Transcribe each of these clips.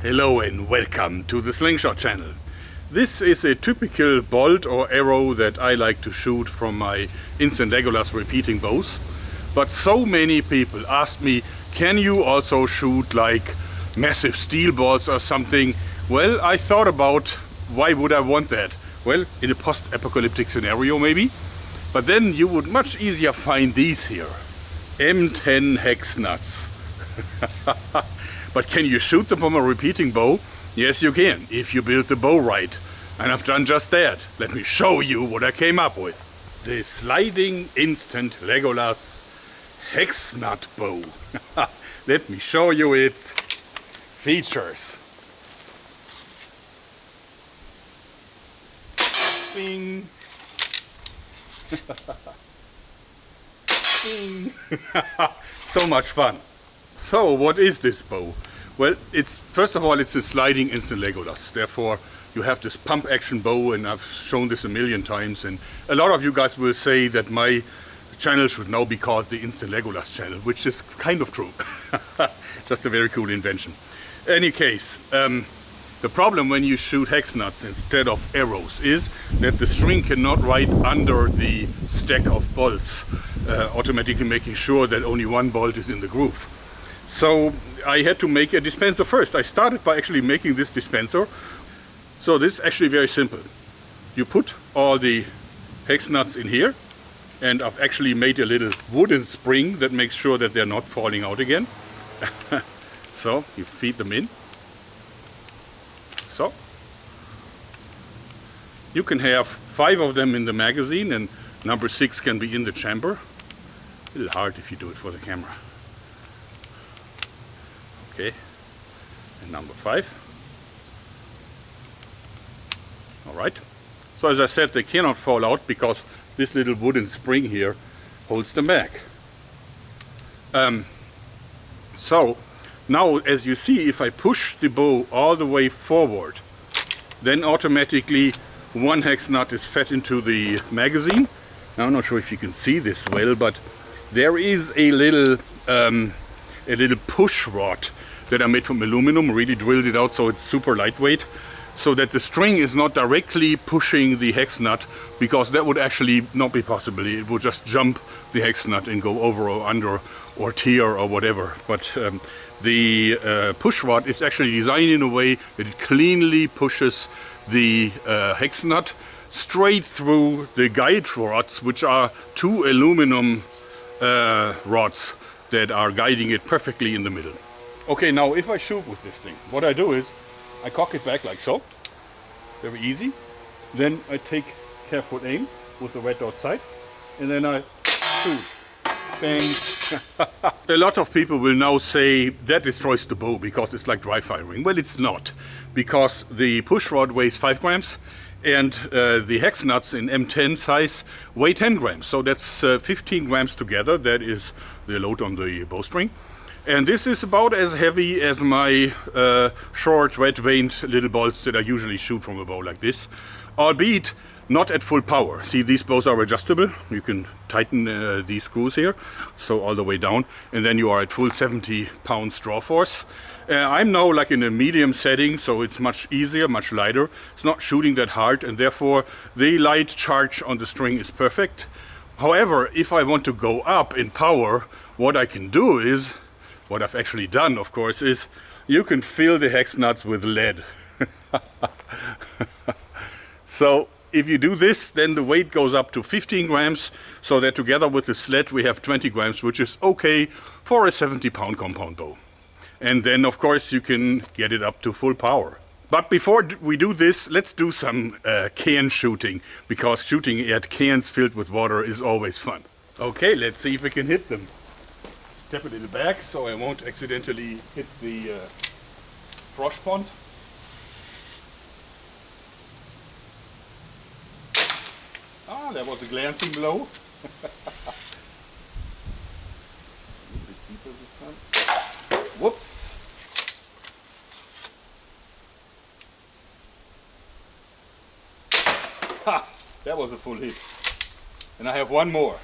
Hello and welcome to the Slingshot channel. This is a typical bolt or arrow that I like to shoot from my instant Legolas repeating bows. But so many people asked me, can you also shoot like massive steel bolts or something? Well, I thought about why would I want that? Well, in a post-apocalyptic scenario maybe. But then you would much easier find these here. M10 HEX nuts. But can you shoot them from a repeating bow? Yes, you can, if you build the bow right. And I've done just that. Let me show you what I came up with. The sliding instant Legolas HEX nut bow. Let me show you its features. Bing. Bing. So much fun. So what is this bow? Well, first of all it's a sliding instant Legolas. Therefore you have this pump action bow, and I've shown this a million times, and a lot of you guys will say that my channel should now be called the Instant Legolas channel, which is kind of true. Just a very cool invention. Any case, the problem when you shoot hex nuts instead of arrows is that the string cannot ride under the stack of bolts, automatically making sure that only one bolt is in the groove. So I had to make a dispenser first. I started by actually making this dispenser. So this is actually very simple. You put all the hex nuts in here, and I've actually made a little wooden spring that makes sure that they're not falling out again. So you feed them in. So you can have 5 of them in the magazine, and number 6 can be in the chamber. A little hard if you do it for the camera. Okay, and number 5. All right. So as I said, they cannot fall out because this little wooden spring here holds them back. So now, as you see, if I push the bow all the way forward, then automatically one hex nut is fed into the magazine. Now, I'm not sure if you can see this well, but there is a little push rod that I made from aluminum, really drilled it out so it's super lightweight, so that the string is not directly pushing the hex nut, because that would actually not be possible. It would just jump the hex nut and go over or under or tear or whatever. But the push rod is actually designed in a way that it cleanly pushes the hex nut straight through the guide rods, which are 2 aluminum rods that are guiding it perfectly in the middle. Okay, now if I shoot with this thing, what I do is I cock it back like so, very easy. Then I take careful aim with the red dot sight, and then I shoot. Bang. A lot of people will now say that destroys the bow because it's like dry firing. Well, it's not, because the push rod weighs 5 grams and the hex nuts in M10 size weigh 10 grams. So that's 15 grams together. That is the load on the bowstring. And this is about as heavy as my short red veined little bolts that I usually shoot from a bow like this, albeit not at full power. See, these bows are adjustable. You can tighten these screws here, so all the way down, and then you are at full 70 pounds draw force. I'm now like in a medium setting, so it's much easier, much lighter. It's not shooting that hard, and therefore the light charge on the string is perfect. However, if I want to go up in power, what I can do is, what I've actually done, of course, is you can fill the hex nuts with lead. So if you do this, then the weight goes up to 15 grams, so that together with the sled we have 20 grams, which is okay for a 70-pound compound bow. And then, of course, you can get it up to full power. But before we do this, let's do some can shooting, because shooting at cans filled with water is always fun. Okay, let's see if we can hit them. Step a little back so I won't accidentally hit the frosh pond. Ah, that was a glancing blow. A little bit deeper this time. Whoops. Ha! That was a full hit. And I have one more.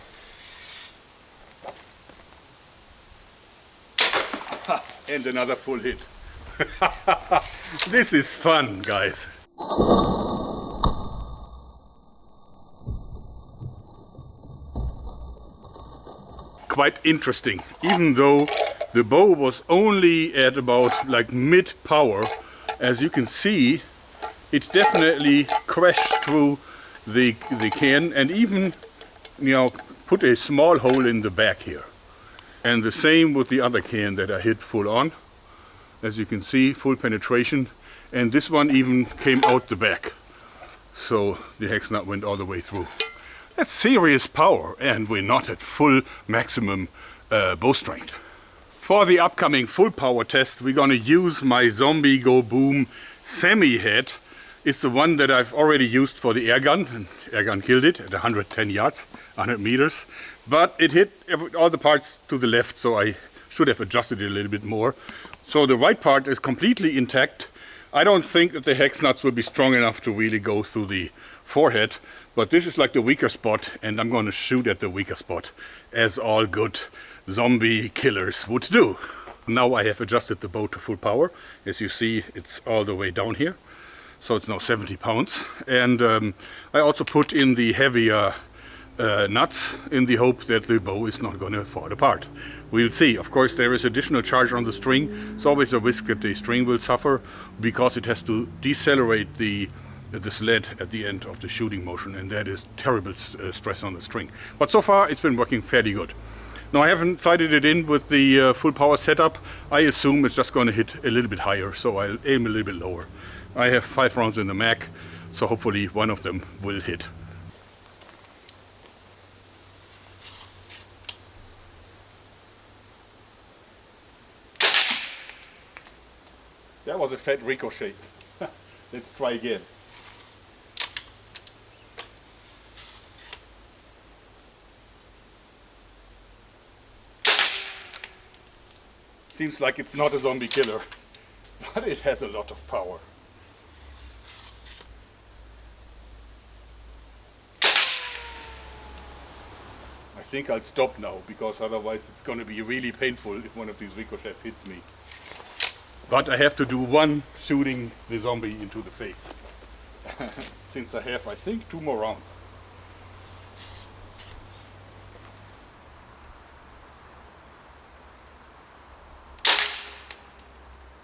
And another full hit. This is fun, guys. Quite interesting. Even though the bow was only at about like mid power, as you can see, it definitely crashed through the can and even, you know, put a small hole in the back here. And the same with the other can that I hit full on. As you can see, full penetration. And this one even came out the back. So the hex nut went all the way through. That's serious power, and we're not at full maximum bow strength. For the upcoming full power test, we're gonna use my Zombie Go Boom semi head. It's the one that I've already used for the air gun, and air gun killed it at 110 yards, 100 meters. But it hit all the parts to the left, so I should have adjusted it a little bit more. So the right part is completely intact. I don't think that the hex nuts will be strong enough to really go through the forehead, but this is like the weaker spot, and I'm going to shoot at the weaker spot, as all good zombie killers would do. Now I have adjusted the bow to full power. As you see, it's all the way down here, so it's now 70 pounds. And I also put in the heavier nuts in the hope that the bow is not going to fall apart. We'll see. Of course, there is additional charge on the string. It's always a risk that the string will suffer because it has to decelerate the sled at the end of the shooting motion, and that is terrible stress on the string. But so far it's been working fairly good. Now I haven't sighted it in with the full power setup. I assume it's just going to hit a little bit higher, so I'll aim a little bit lower. I have 5 rounds in the mag, so hopefully one of them will hit. That was a fat ricochet. Let's try again. Seems like it's not a zombie killer, but it has a lot of power. I think I'll stop now, because otherwise it's going to be really painful if one of these ricochets hits me. But I have to do one shooting the zombie into the face. Since I have, I think, 2 more rounds.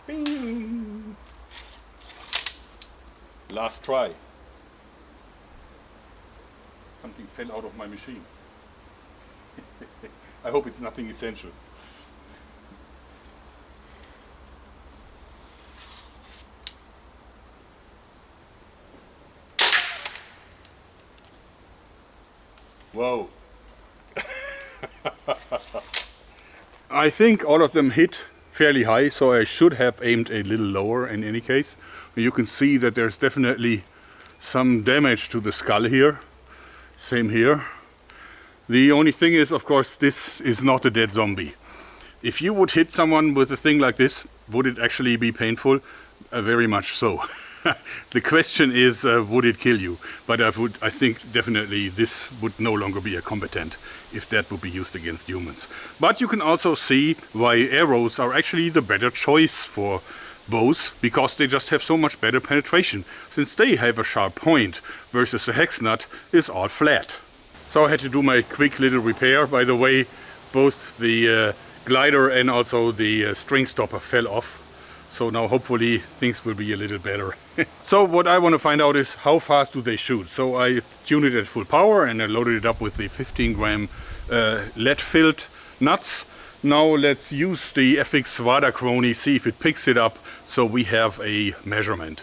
Bing! Last try. Something fell out of my machine. I hope it's nothing essential. Whoa. I think all of them hit fairly high, so I should have aimed a little lower in any case. You can see that there's definitely some damage to the skull here. Same here. The only thing is, of course, this is not a dead zombie. If you would hit someone with a thing like this, would it actually be painful? Very much so. The question is, would it kill you? But I think definitely this would no longer be a combatant if that would be used against humans. But you can also see why arrows are actually the better choice for bows, because they just have so much better penetration, since they have a sharp point, versus a hex nut is all flat. So I had to do my quick little repair. By the way, both the glider and also the string stopper fell off. So now hopefully things will be a little better. So what I want to find out is how fast do they shoot. So I tuned it at full power and I loaded it up with the 15-gram lead-filled nuts. Now let's use the FX Vadachrony, see if it picks it up, so we have a measurement.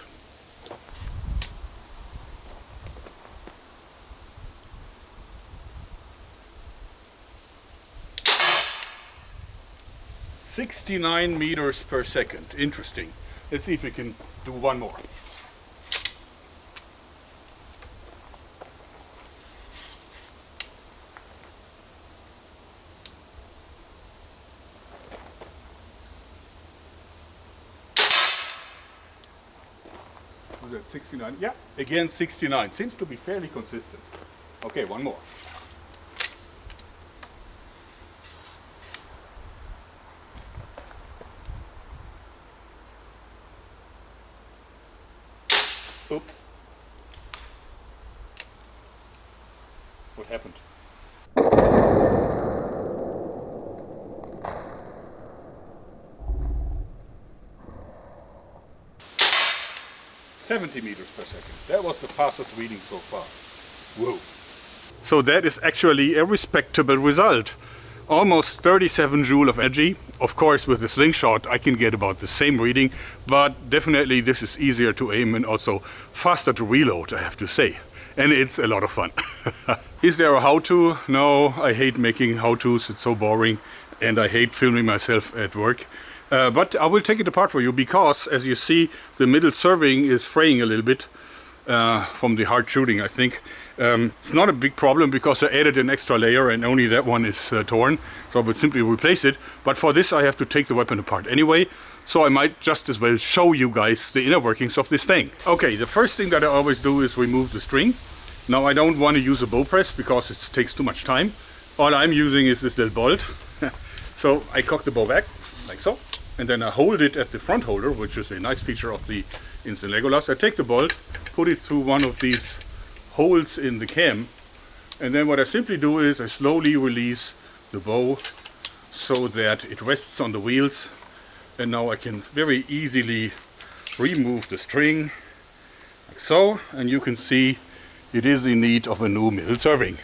"69 meters per second. Interesting. Let's see if we can do one more. Was that 69? Yeah, again 69. Seems to be fairly consistent. Okay, one more. Oops. What happened? 70 meters per second. That was the fastest reading so far. Whoa. So that is actually a respectable result. Almost 37 joule of energy. Of course, with the slingshot I can get about the same reading, but definitely this is easier to aim and also faster to reload, I have to say. And it's a lot of fun. Is there a how-to? No, I hate making how-tos, it's so boring, and I hate filming myself at work. But I will take it apart for you because, as you see, the middle serving is fraying a little bit from the hard shooting, I think. It's not a big problem because I added an extra layer and only that one is torn, so I would simply replace it. But for this I have to take the weapon apart anyway, so I might just as well show you guys the inner workings of this thing. Okay, the first thing that I always do is remove the string. Now I don't want to use a bow press because it takes too much time. All I'm using is this little bolt. So I cock the bow back, like so. And then I hold it at the front holder, which is a nice feature of the Instant Legolas. I take the bolt, put it through one of these holes in the cam, and then what I simply do is I slowly release the bow so that it rests on the wheels. And now I can very easily remove the string, like so, and you can see it is in need of a new middle serving.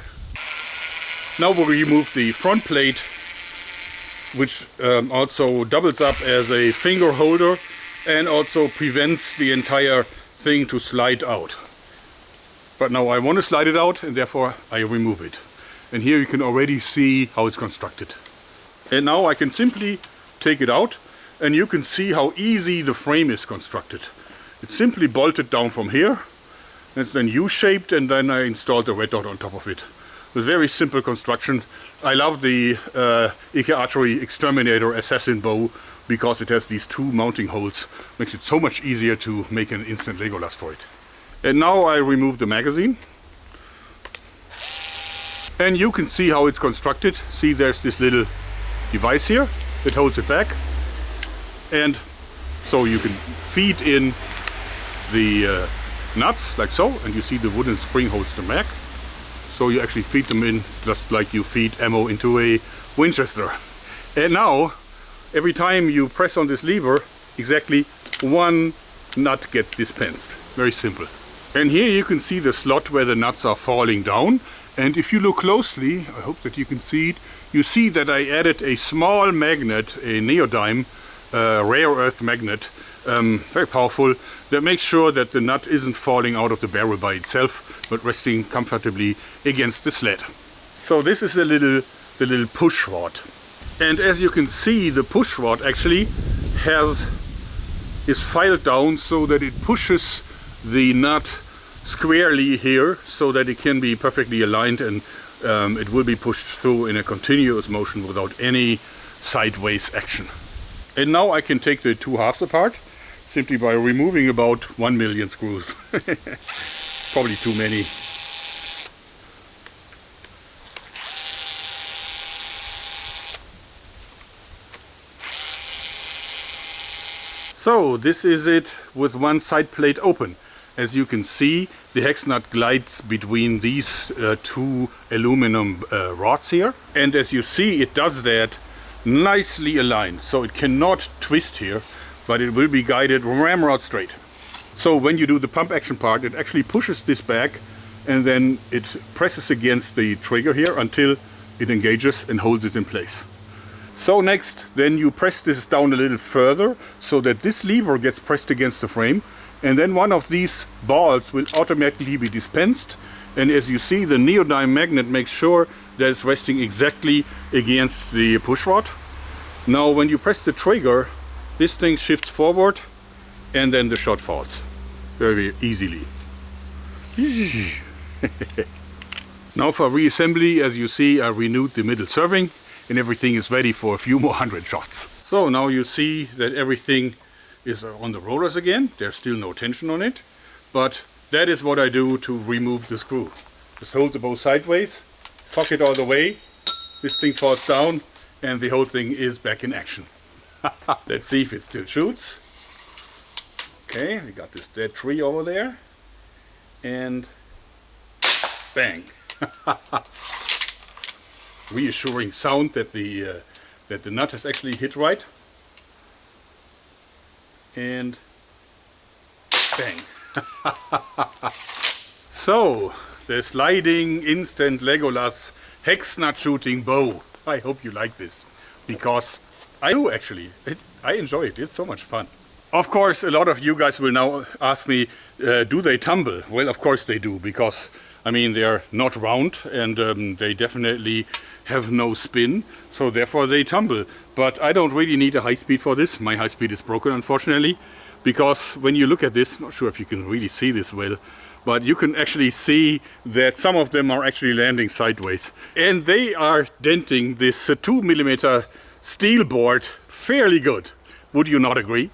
Now we remove the front plate, which also doubles up as a finger holder and also prevents the entire thing to slide out. But now I want to slide it out and therefore I remove it. And here you can already see how it's constructed. And now I can simply take it out and you can see how easy the frame is constructed. It's simply bolted down from here. It's then U-shaped and then I installed a red dot on top of it. A very simple construction. I love the Archery Exterminator Assassin bow because it has these two mounting holes. Makes it so much easier to make an instant Legolas for it. And now I remove the magazine. And you can see how it's constructed. See, there's this little device here that holds it back. And so you can feed in the nuts like so. And you see the wooden spring holds them back. So you actually feed them in just like you feed ammo into a Winchester. And now, every time you press on this lever, exactly one nut gets dispensed. Very simple. And here you can see the slot where the nuts are falling down. And if you look closely, I hope that you can see it, you see that I added a small magnet, a neodyme, rare earth magnet, very powerful, that makes sure that the nut isn't falling out of the barrel by itself, but resting comfortably against the sled. So this is the little push rod. And as you can see, the push rod actually is filed down so that it pushes the nut squarely here so that it can be perfectly aligned and it will be pushed through in a continuous motion without any sideways action. And now I can take the two halves apart simply by removing about 1 million screws. Probably too many. So this is it with one side plate open. As you can see, the hex nut glides between these two aluminum rods here. And as you see, it does that nicely aligned. So it cannot twist here, but it will be guided ramrod straight. So when you do the pump action part, it actually pushes this back and then it presses against the trigger here until it engages and holds it in place. So next, then you press this down a little further so that this lever gets pressed against the frame, and then one of these balls will automatically be dispensed. And as you see, the neodyme magnet makes sure that it's resting exactly against the push rod. Now when you press the trigger, this thing shifts forward and then the shot falls very easily. Now for reassembly, as you see, I renewed the middle serving and everything is ready for a few more 100 shots. So now you see that everything is on the rollers again. There's still no tension on it, but that is what I do to remove the screw. Just hold the bow sideways, cock it all the way, this thing falls down and the whole thing is back in action. Let's see if it still shoots. Okay, we got this dead tree over there. and bang. Reassuring sound that the nut is actually hit right. And bang. So, the sliding instant Legolas hex nut shooting bow. I hope you like this, because I do actually. I enjoy it. It's so much fun. Of course, a lot of you guys will now ask me, do they tumble? Well, of course they do, because I mean they're not round and they definitely have no spin, so therefore they tumble. But I don't really need a high speed for this. My high speed is broken, unfortunately, because when you look at this, not sure if you can really see this well, but you can actually see that some of them are actually landing sideways. And they are denting this 2mm steel board fairly good. Would you not agree?